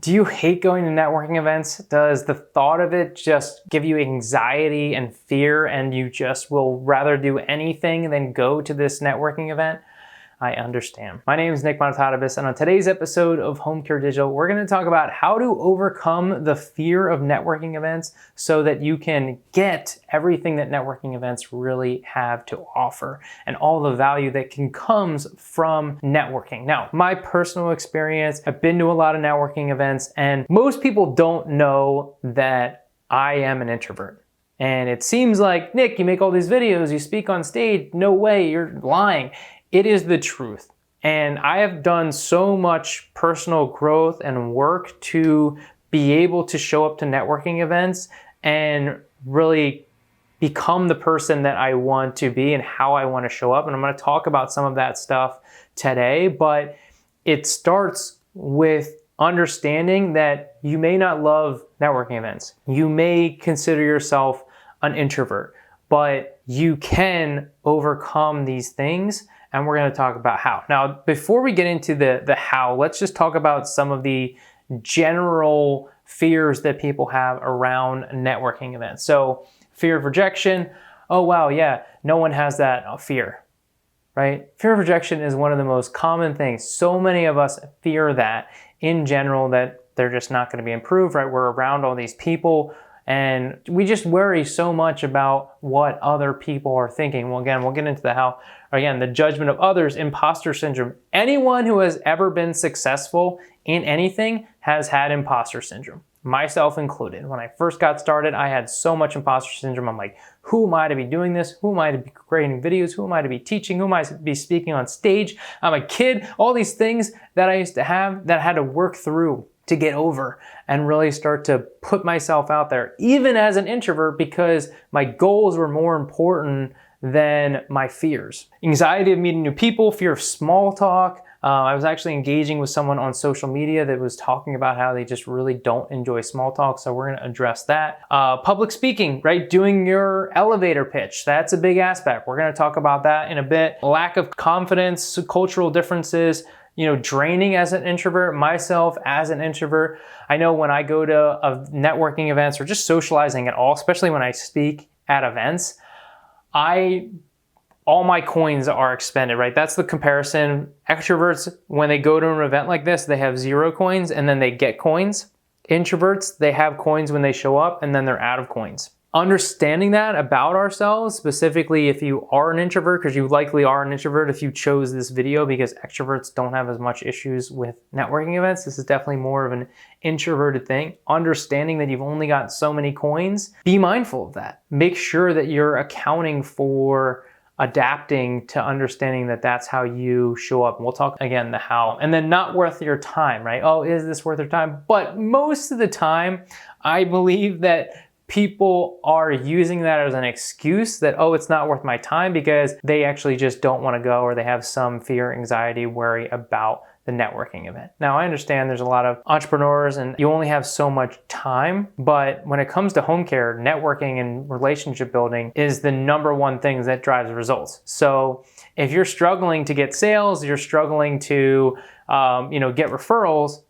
Do you hate going to networking events? Does the thought of it just give you anxiety and fear and you just will rather do anything than go to this networking event? I understand. My name is Bonitatibus, and on today's episode of Home Care Digital, we're going to talk about how to overcome the fear of networking events so that you can get everything that networking events really have to offer and all the value that comes from networking. Now, my personal experience, I've been to a lot of networking events, and most people don't know that I am an introvert. And it seems like, Nick, you make all these videos, you speak on stage, no way, you're lying. It is the truth. And I have done so much personal growth and work to be able to show up to networking events and really become the person that I want to be and how I want to show up. And I'm going to talk about some of that stuff today, but it starts with understanding that you may not love networking events. You may consider yourself an introvert, but you can overcome these things. And we're going to talk about how. Now, before we get into the how, let's just talk about some of the general fears that people have around networking events. So, fear of rejection. Oh, wow, yeah, no one has that fear, right? Fear of rejection is one of the most common things. So many of us fear that in general, that they're just not going to be improved, right? We're around all these people, and we just worry so much about what other people are thinking. Well, again, we'll get into the how. Again, the judgment of others, imposter syndrome. Anyone who has ever been successful in anything has had imposter syndrome, myself included. When I first got started, I had so much imposter syndrome. I'm like, who am I to be doing this? Who am I to be creating videos? Who am I to be teaching? Who am I to be speaking on stage? I'm a kid. All these things that I used to have that I had to work through to get over and really start to put myself out there, even as an introvert, because my goals were more important than my fears. Anxiety of meeting new people, fear of small talk. I was actually engaging with someone on social media that was talking about how they just really don't enjoy small talk, so we're gonna address that. Public speaking, right? Doing your elevator pitch, that's a big aspect. We're gonna talk about that in a bit. Lack of confidence, cultural differences, draining as an introvert, myself as an introvert. I know when I go to networking events or just socializing at all, especially when I speak at events, all my coins are expended, right? That's the comparison. Extroverts, when they go to an event like this, they have 0 coins and then they get coins. Introverts, they have coins when they show up and then they're out of coins. Understanding that about ourselves, specifically if you are an introvert, because you likely are an introvert if you chose this video, because extroverts don't have as much issues with networking events. This is definitely more of an introverted thing. Understanding that you've only got so many coins, be mindful of that. Make sure that you're accounting for adapting to understanding that that's how you show up. And we'll talk again the how. And then not worth your time, right? Oh, is this worth your time? But most of the time, I believe that people are using that as an excuse that, oh, it's not worth my time, because they actually just don't want to go, or they have some fear, anxiety, worry about the networking event. Now, I understand there's a lot of entrepreneurs and you only have so much time, but when it comes to home care, networking and relationship building is the number one thing that drives results. So if you're struggling to get sales, you're struggling to get referrals,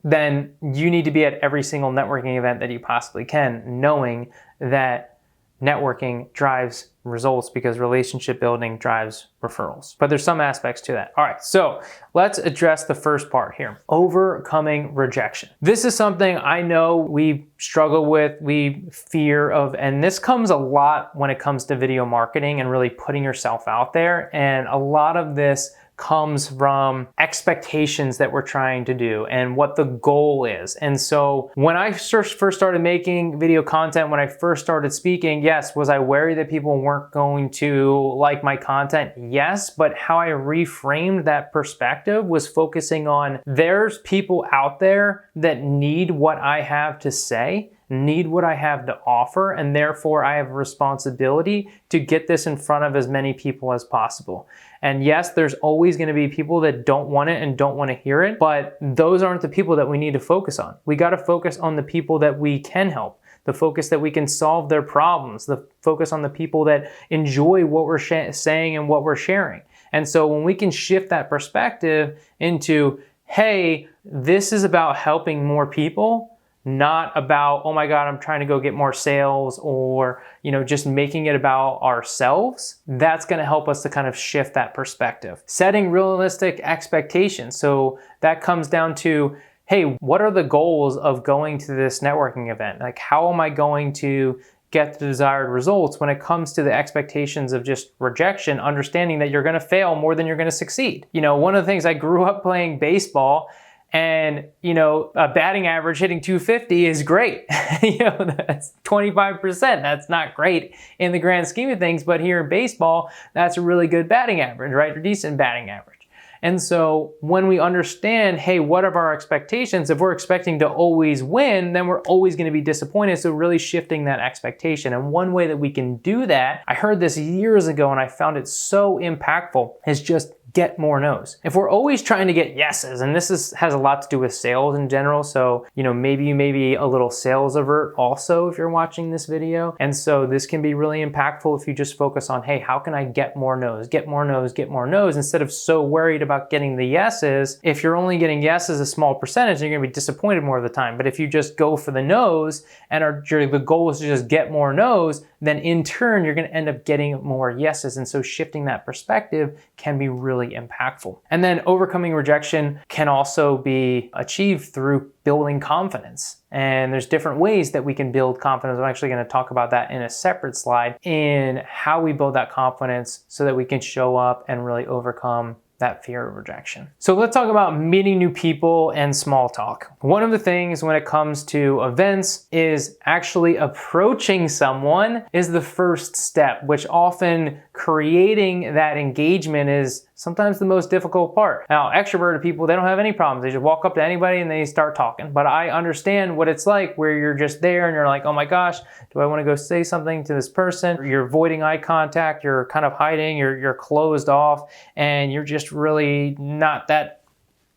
then you need to be at every single networking event that you possibly can, knowing that networking drives results because relationship building drives referrals. But there's some aspects to that. All right, so let's address the first part here, overcoming rejection. This is something I know we struggle with, we fear of, and this comes a lot when it comes to video marketing and really putting yourself out there. And a lot of this comes from expectations that we're trying to do and what the goal is. And so when I first started making video content, when I first started speaking, yes, was I worried that people weren't going to like my content? Yes, but how I reframed that perspective was focusing on there's people out there that need what I have to say, need what I have to offer, and therefore I have a responsibility to get this in front of as many people as possible. And yes, there's always going to be people that don't want it and don't want to hear it, but those aren't the people that we need to focus on. We got to focus on the people that we can help, the focus that we can solve their problems, the focus on the people that enjoy what we're saying and what we're sharing. And so when we can shift that perspective into, hey, this is about helping more people, not about, oh my God, I'm trying to go get more sales, or, just making it about ourselves. That's going to help us to kind of shift that perspective. Setting realistic expectations. So that comes down to, hey, what are the goals of going to this networking event? Like, how am I going to get the desired results when it comes to the expectations of just rejection, understanding that you're going to fail more than you're going to succeed? One of the things, I grew up playing baseball, and, a batting average hitting 250 is great. That's 25%. That's not great in the grand scheme of things, but here in baseball, that's a really good batting average, right? Or decent batting average. And so when we understand, hey, what are our expectations? If we're expecting to always win, then we're always going to be disappointed. So really shifting that expectation. And one way that we can do that, I heard this years ago and I found it so impactful, is just get more no's. If we're always trying to get yeses, and this has a lot to do with sales in general, so maybe you may be a little sales avert also if you're watching this video. And so this can be really impactful if you just focus on, hey, how can I get more no's, get more no's, get more no's, instead of so worried about getting the yeses. If you're only getting yeses a small percentage, you're gonna be disappointed more of the time. But if you just go for the no's and the goal is to just get more no's, then in turn, you're gonna end up getting more yeses. And so shifting that perspective can be really impactful. And then overcoming rejection can also be achieved through building confidence. And there's different ways that we can build confidence. I'm actually going to talk about that in a separate slide, in how we build that confidence so that we can show up and really overcome that fear of rejection. So let's talk about meeting new people and small talk. One of the things when it comes to events is actually approaching someone is the first step, which often creating that engagement is sometimes the most difficult part. Now, extroverted people, they don't have any problems. They just walk up to anybody and they start talking. But I understand what it's like where you're just there and you're like, oh my gosh, do I want to go say something to this person? You're avoiding eye contact, you're kind of hiding, you're closed off, and you're just really not that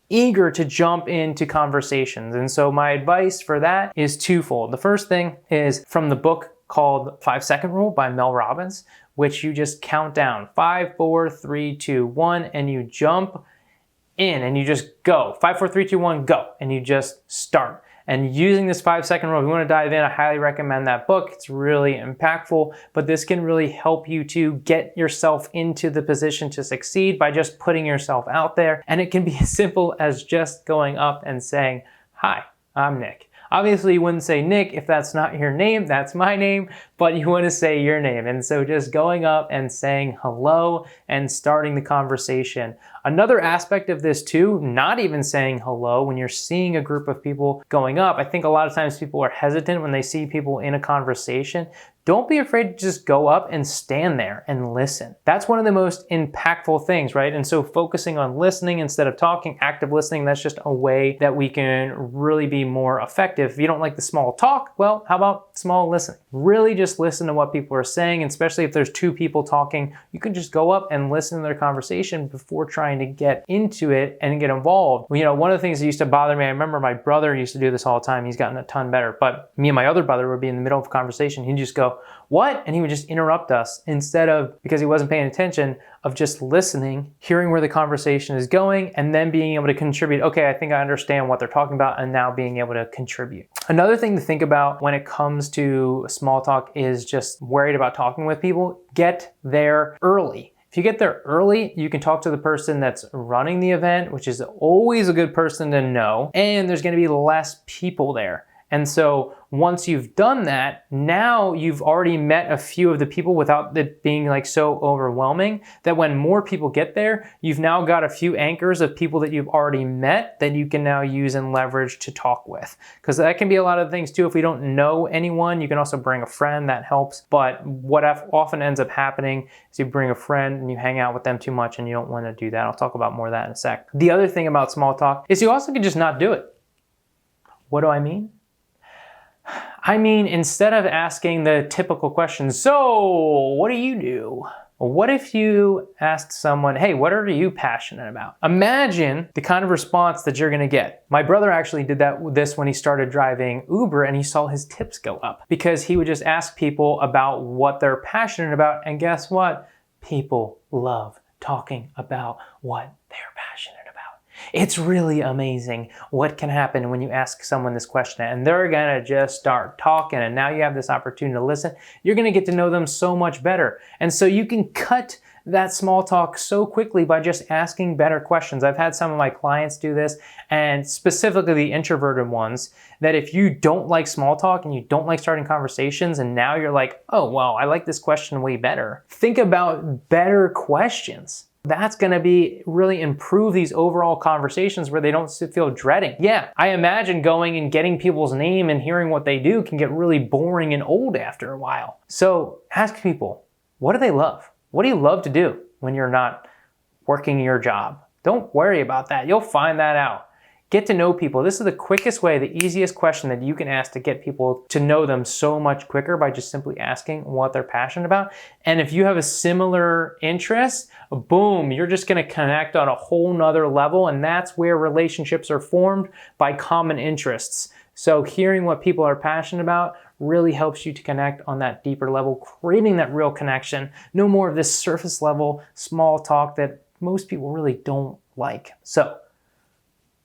eager to jump into conversations. And so my advice for that is twofold. The first thing is from the book called 5-Second Rule by Mel Robbins, which you just count down 5, 4, 3, 2, 1, and you jump in and you just go. 5, 4, 3, 2, 1, go. And you just start. And using this 5-second rule, if you want to dive in, I highly recommend that book. It's really impactful, but this can really help you to get yourself into the position to succeed by just putting yourself out there. And it can be as simple as just going up and saying, hi, I'm Nick. Obviously, you wouldn't say Nick if that's not your name, that's my name, but you want to say your name. And so just going up and saying hello and starting the conversation. Another aspect of this too, not even saying hello when you're seeing a group of people going up. I think a lot of times people are hesitant when they see people in a conversation. Don't be afraid to just go up and stand there and listen. That's one of the most impactful things, right? And so focusing on listening instead of talking, active listening, that's just a way that we can really be more effective. If you don't like the small talk, well, how about small listening? Really just listen to what people are saying, and especially if there's two people talking, you can just go up and listen to their conversation before trying to get into it and get involved. You know, one of the things that used to bother me, I remember my brother used to do this all the time. He's gotten a ton better, but me and my other brother would be in the middle of a conversation. He'd just go, what? And he would just interrupt us instead of, because he wasn't paying attention, of just listening, hearing where the conversation is going, and then being able to contribute. Okay, I think I understand what they're talking about, and now being able to contribute. Another thing to think about when it comes to small talk is just worried about talking with people. Get there early. If you get there early, you can talk to the person that's running the event, which is always a good person to know, and there's going to be less people there. And so once you've done that, now you've already met a few of the people without it being like so overwhelming that when more people get there, you've now got a few anchors of people that you've already met that you can now use and leverage to talk with. Because that can be a lot of things too. If we don't know anyone, you can also bring a friend, that helps. But what often ends up happening is you bring a friend and you hang out with them too much, and you don't want to do that. I'll talk about more of that in a sec. The other thing about small talk is you also can just not do it. What do I mean? I mean, instead of asking the typical question, so what do you do? What if you asked someone, hey, what are you passionate about? Imagine the kind of response that you're gonna get. My brother actually did this when he started driving Uber, and he saw his tips go up because he would just ask people about what they're passionate about. And guess what? People love talking about what they're passionate about. It's really amazing what can happen when you ask someone this question and they're gonna just start talking, and now you have this opportunity to listen. You're gonna get to know them so much better. And so you can cut that small talk so quickly by just asking better questions. I've had some of my clients do this, and specifically the introverted ones, that if you don't like small talk and you don't like starting conversations, and now you're like, oh, well, I like this question way better. Think about better questions. That's gonna be really improve these overall conversations where they don't feel dreading. Yeah, I imagine going and getting people's name and hearing what they do can get really boring and old after a while. So ask people, what do they love? What do you love to do when you're not working your job? Don't worry about that. You'll find that out. Get to know people. This is the quickest way, the easiest question that you can ask to get people to know them so much quicker, by just simply asking what they're passionate about. And if you have a similar interest, boom, you're just gonna connect on a whole nother level, and that's where relationships are formed, by common interests. So hearing what people are passionate about really helps you to connect on that deeper level, creating that real connection. No more of this surface level small talk that most people really don't like. So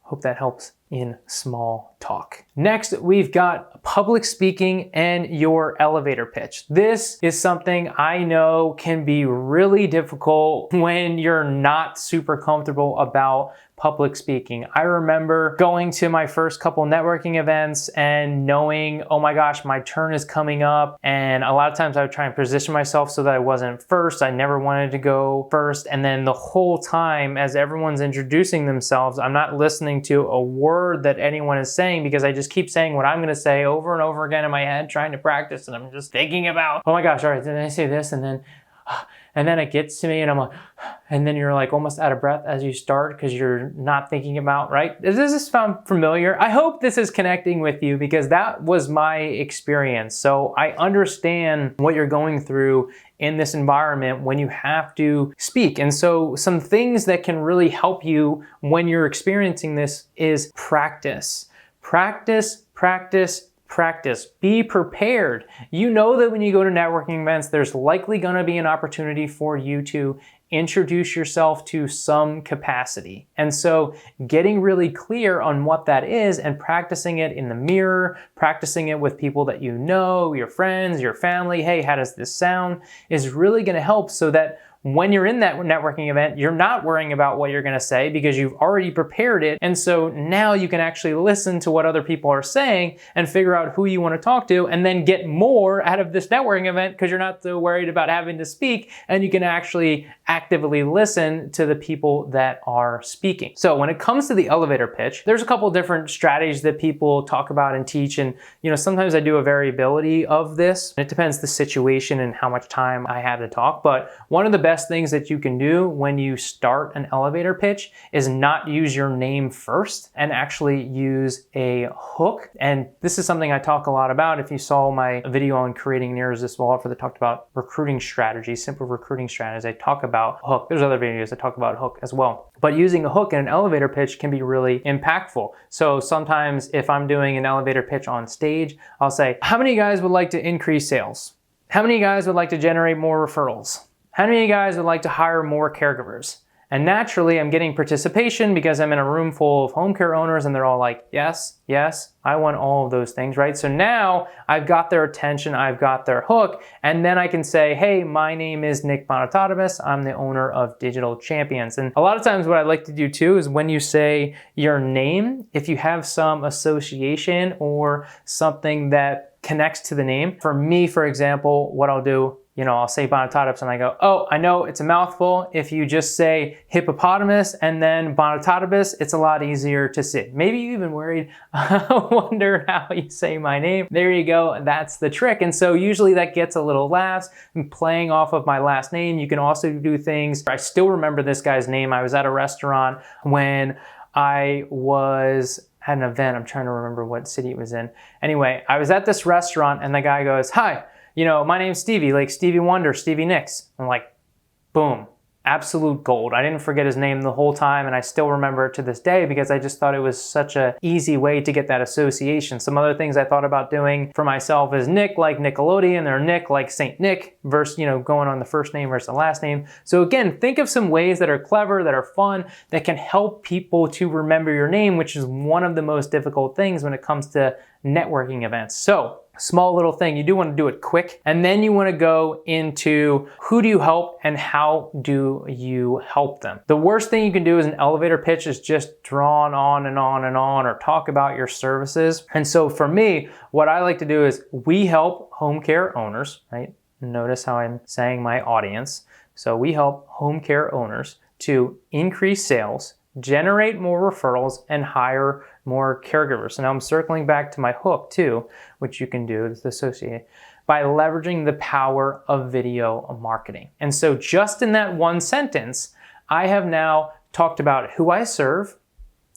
hope that helps in small talk. Next, we've got public speaking and your elevator pitch. This is something I know can be really difficult when you're not super comfortable about public speaking. I remember going to my first couple networking events and knowing, oh my gosh, my turn is coming up. And a lot of times I would try and position myself so that I wasn't first. I never wanted to go first. And then the whole time, as everyone's introducing themselves, I'm not listening to a word that anyone is saying, because I just keep saying what I'm gonna say over and over again in my head, trying to practice. And I'm just thinking about, oh my gosh, all right, did I say this? And then it gets to me and I'm like, and then you're like almost out of breath as you start because you're not thinking about, right? Does this sound familiar? I hope this is connecting with you, because that was my experience. So I understand what you're going through in this environment when you have to speak. And so some things that can really help you when you're experiencing this is practice. Practice, practice, practice. Be prepared. You know that when you go to networking events, there's likely going to be an opportunity for you to introduce yourself to some capacity. And so getting really clear on what that is and practicing it in the mirror, practicing it with people that you know, your friends, your family, hey, how does this sound, is really going to help, so that when you're in that networking event, you're not worrying about what you're gonna say because you've already prepared it. And so now you can actually listen to what other people are saying and figure out who you wanna talk to, and then get more out of this networking event because you're not so worried about having to speak, and you can actually actively listen to the people that are speaking. So when it comes to the elevator pitch, there's a couple different strategies that people talk about and teach. And sometimes I do a variability of this. It depends the situation and how much time I have to talk. But one of the best things that you can do when you start an elevator pitch is not use your name first, and actually use a hook. And this is something I talk a lot about. If you saw my video on creating an irresistible offer that talked about recruiting strategies, simple recruiting strategies, I talk about hook. There's other videos that talk about hook as well. But using a hook in an elevator pitch can be really impactful. So sometimes if I'm doing an elevator pitch on stage, I'll say, how many of you guys would like to increase sales? How many of you guys would like to generate more referrals? How many of you guys would like to hire more caregivers? And naturally, I'm getting participation because I'm in a room full of home care owners and they're all like, yes, yes, I want all of those things, right? So now I've got their attention, I've got their hook, and then I can say, hey, my name is Nick Bonitatibus. I'm the owner of Digital Champions. And a lot of times what I like to do too is when you say your name, if you have some association or something that connects to the name. For me, for example, what I'll do, I'll say Bonitatibus and I go, oh, I know it's a mouthful. If you just say hippopotamus and then Bonitatibus, it's a lot easier to say. Maybe you even worried, wonder how you say my name. There you go, that's the trick. And so usually that gets a little laughs. I'm playing off of my last name. You can also do things. I still remember this guy's name. I was at a restaurant when I had an event. I'm trying to remember what city it was in. Anyway, I was at this restaurant and the guy goes, hi, my name's Stevie, like Stevie Wonder, Stevie Nicks. I'm like, boom, absolute gold. I didn't forget his name the whole time, and I still remember it to this day because I just thought it was such an easy way to get that association. Some other things I thought about doing for myself is Nick like Nickelodeon, or Nick like Saint Nick, versus, going on the first name versus the last name. So again, think of some ways that are clever, that are fun, that can help people to remember your name, which is one of the most difficult things when it comes to networking events. So small little thing, you do want to do it quick, and then you want to go into who do you help and how do you help them. The worst thing you can do as an elevator pitch is just drawn on and on and on, or talk about your services. And so for me, what I like to do is we help home care owners, right? Notice how I'm saying my audience. So we help home care owners to increase sales, generate more referrals, and hire more caregivers. So now I'm circling back to my hook too, which you can do is associate by leveraging the power of video marketing. And so just in that one sentence, I have now talked about who I serve,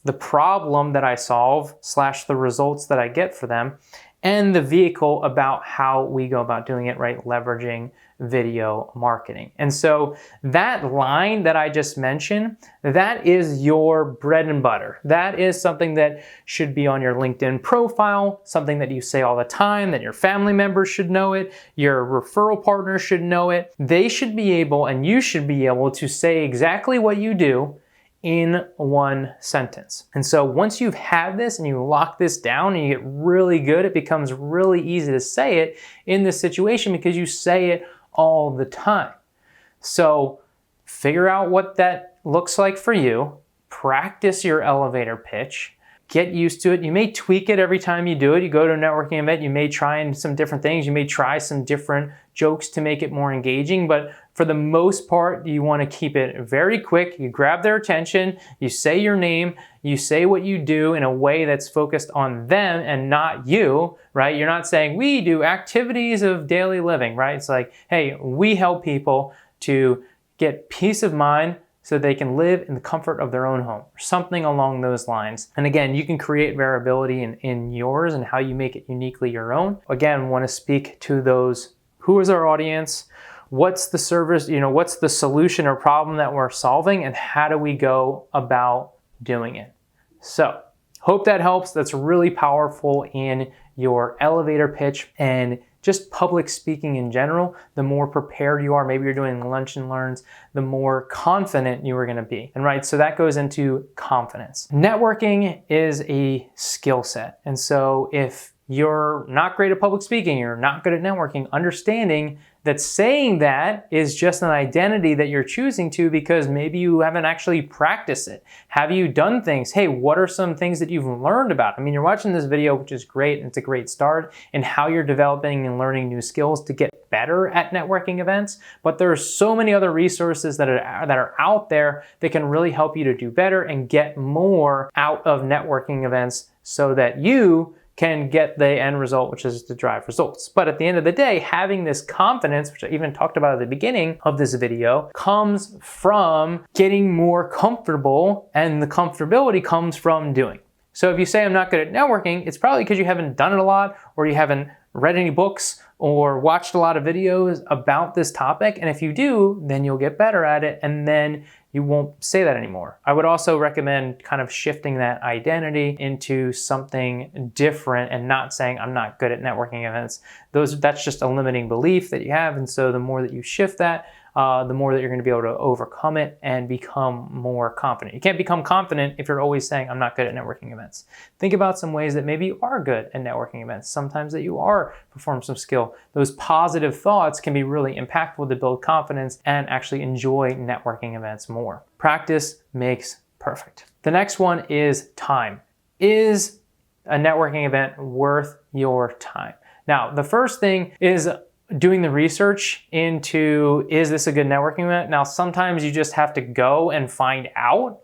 the problem that I solve / the results that I get for them, and the vehicle about how we go about doing it, right? Leveraging video marketing. And so that line that I just mentioned, that is your bread and butter. That is something that should be on your LinkedIn profile, something that you say all the time, that your family members should know it, your referral partners should know it. They should be able, and you should be able to say exactly what you do in one sentence. And so once you've had this and you lock this down and you get really good, it becomes really easy to say it in this situation because you say it all the time. So figure out what that looks like for you, practice your elevator pitch, get used to it. You may tweak it every time you do it. You go to a networking event, you may try some different things. You may try some different jokes to make it more engaging, but for the most part, you want to keep it very quick. You grab their attention, you say your name, you say what you do in a way that's focused on them and not you, right? You're not saying, we do activities of daily living, right? It's like, hey, we help people to get peace of mind so they can live in the comfort of their own home, or something along those lines. And again, you can create variability in yours and how you make it uniquely your own. Again, want to speak to those, who is our audience? What's the service, what's the solution or problem that we're solving, and how do we go about doing it? So, hope that helps. That's really powerful in your elevator pitch and just public speaking in general. The more prepared you are, maybe you're doing lunch and learns, the more confident you are going to be. And right, so that goes into confidence. Networking is a skill set. And so if you're not great at public speaking, you're not good at networking, understanding that saying that is just an identity that you're choosing to because maybe you haven't actually practiced it. Have you done things? Hey, what are some things that you've learned about? I mean, you're watching this video, which is great, and it's a great start in how you're developing and learning new skills to get better at networking events, but there are so many other resources that are out there that can really help you to do better and get more out of networking events so that you can get the end result, which is to drive results. But at the end of the day, having this confidence, which I even talked about at the beginning of this video, comes from getting more comfortable, and the comfortability comes from doing. So if you say I'm not good at networking, it's probably because you haven't done it a lot, or you haven't read any books or watched a lot of videos about this topic. And if you do, then you'll get better at it, and then you won't say that anymore. I would also recommend kind of shifting that identity into something different and not saying I'm not good at networking events. That's just a limiting belief that you have. And so the more that you shift that, the more that you're going to be able to overcome it and become more confident. You can't become confident if you're always saying, I'm not good at networking events. Think about some ways that maybe you are good at networking events. Sometimes that you are perform some skill. Those positive thoughts can be really impactful to build confidence and actually enjoy networking events more. Practice makes perfect. The next one is time. Is a networking event worth your time? Now, the first thing is doing the research into, is this a good networking event? Now, sometimes you just have to go and find out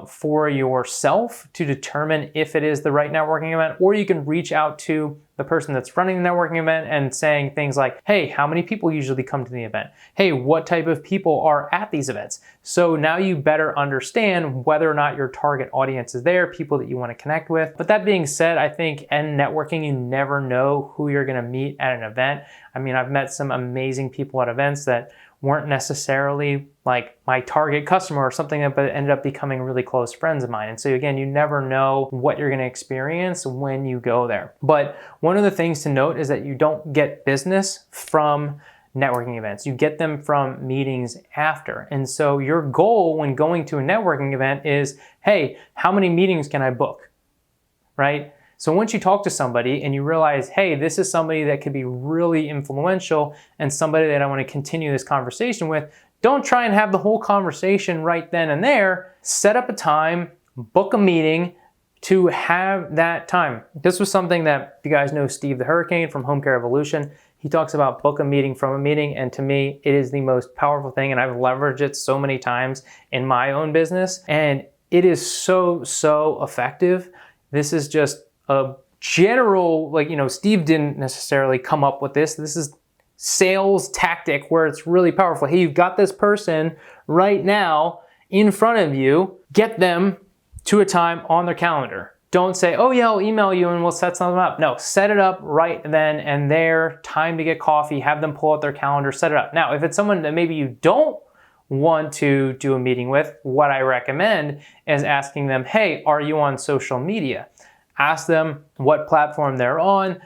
for yourself to determine if it is the right networking event, or you can reach out to the person that's running the networking event and saying things like, hey, how many people usually come to the event? Hey, what type of people are at these events? So now you better understand whether or not your target audience is there, people that you want to connect with. But that being said, I think in networking, you never know who you're going to meet at an event. I mean, I've met some amazing people at events that weren't necessarily like my target customer or something, but ended up becoming really close friends of mine. And so again, you never know what you're going to experience when you go there. But one of the things to note is that you don't get business from networking events. You get them from meetings after. And so your goal when going to a networking event is, hey, how many meetings can I book, right? So once you talk to somebody and you realize, hey, this is somebody that could be really influential and somebody that I want to continue this conversation with, don't try and have the whole conversation right then and there. Set up a time, book a meeting to have that time. This was something that, you guys know Steve the Hurricane from Home Care Evolution. He talks about book a meeting from a meeting, and to me, it is the most powerful thing, and I've leveraged it so many times in my own business, and it is so effective. This is just a general, Steve didn't necessarily come up with this. This is sales tactic where it's really powerful. Hey, you've got this person right now in front of you. Get them to a time on their calendar. Don't say, oh yeah, I'll email you and we'll set something up. No, set it up right then and there, time to get coffee, have them pull out their calendar, set it up. Now, if it's someone that maybe you don't want to do a meeting with, what I recommend is asking them, hey, are you on social media? Ask them what platform they're on.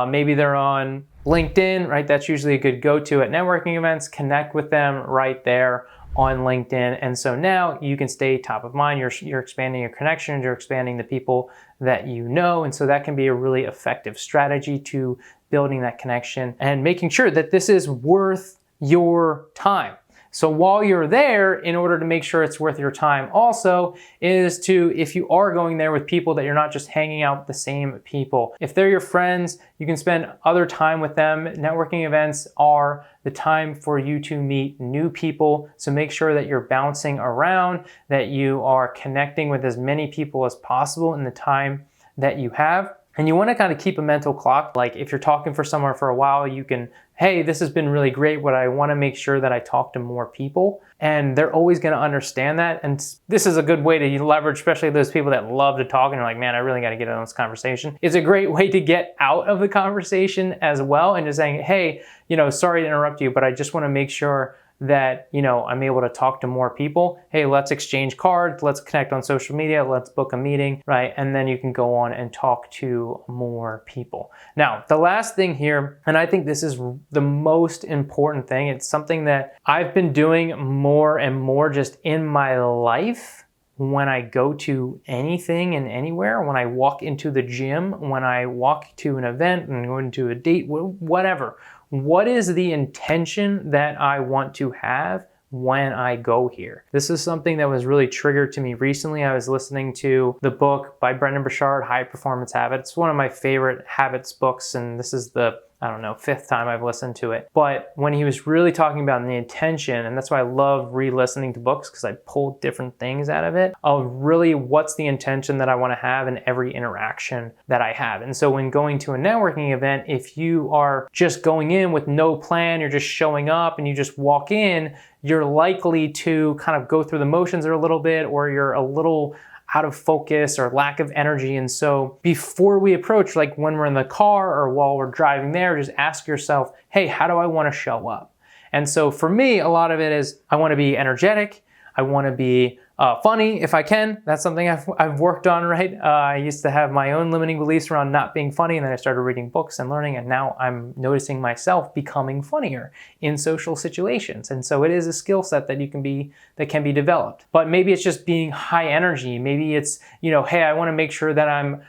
Maybe they're on LinkedIn, right? That's usually a good go-to at networking events. Connect with them right there on LinkedIn. And so now you can stay top of mind. You're expanding your connections, you're expanding the people that you know. And so that can be a really effective strategy to building that connection and making sure that this is worth your time. So while you're there, in order to make sure it's worth your time also, is to, if you are going there with people, that you're not just hanging out with the same people. If they're your friends, you can spend other time with them. Networking events are the time for you to meet new people. So make sure that you're bouncing around, that you are connecting with as many people as possible in the time that you have. And you want to kind of keep a mental clock. Like if you're talking for somewhere for a while, you can, hey, this has been really great, but I want to make sure that I talk to more people. And they're always going to understand that. And this is a good way to leverage, especially those people that love to talk and are like, man, I really got to get in on this conversation. It's a great way to get out of the conversation as well. And just saying, hey, sorry to interrupt you, but I just want to make sure that, I'm able to talk to more people. Hey, let's exchange cards, let's connect on social media, let's book a meeting, right? And then you can go on and talk to more people. Now, the last thing here, and I think this is the most important thing, it's something that I've been doing more and more just in my life. When I go to anything and anywhere, when I walk into the gym, when I walk to an event and go into a date, whatever. What is the intention that I want to have when I go here? This is something that was really triggered to me recently. I was listening to the book by Brendon Burchard, High Performance Habits. It's one of my favorite habits books, and this is the, 5th time I've listened to it. But when he was really talking about the intention, and that's why I love re-listening to books, because I pull different things out of it, of really what's the intention that I want to have in every interaction that I have. And so when going to a networking event, if you are just going in with no plan, you're just showing up and you just walk in, you're likely to kind of go through the motions a little bit, or you're a little out of focus or lack of energy. And so before we approach, like when we're in the car or while we're driving there, just ask yourself, hey, how do I want to show up? And so for me, a lot of it is I want to be energetic. I want to be funny if I can. That's something I've worked on, right? I used to have my own limiting beliefs around not being funny, and then I started reading books and learning, and now I'm noticing myself becoming funnier in social situations. And so it is a skill set that can be developed. But maybe it's just being high energy. Maybe it's, hey, I want to make sure that I'm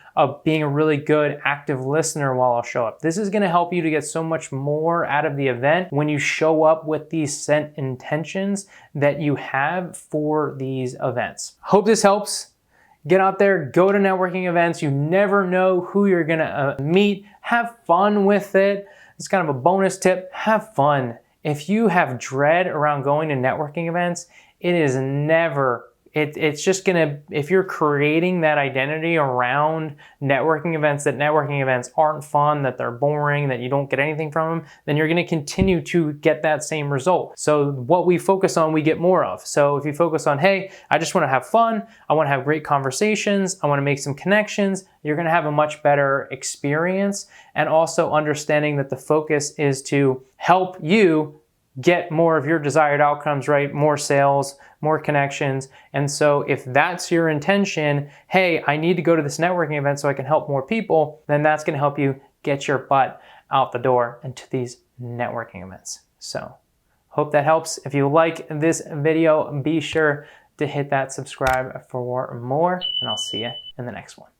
being a really good active listener while I'll show up. This is going to help you to get so much more out of the event when you show up with these set intentions that you have for these events. Hope this helps. Get out there, go to networking events. You never know who you're gonna meet. Have fun with it. It's kind of a bonus tip. Have fun. If you have dread around going to networking events, it is never, it's just gonna, if you're creating that identity around networking events, that networking events aren't fun, that they're boring, that you don't get anything from them, then you're gonna continue to get that same result. So what we focus on, we get more of. So if you focus on, hey, I just wanna have fun, I wanna have great conversations, I wanna make some connections, you're gonna have a much better experience. And also understanding that the focus is to help you get more of your desired outcomes, right? More sales, more connections. And so if that's your intention, hey, I need to go to this networking event so I can help more people, then that's gonna help you get your butt out the door into these networking events. So hope that helps. If you like this video, be sure to hit that subscribe for more, and I'll see you in the next one.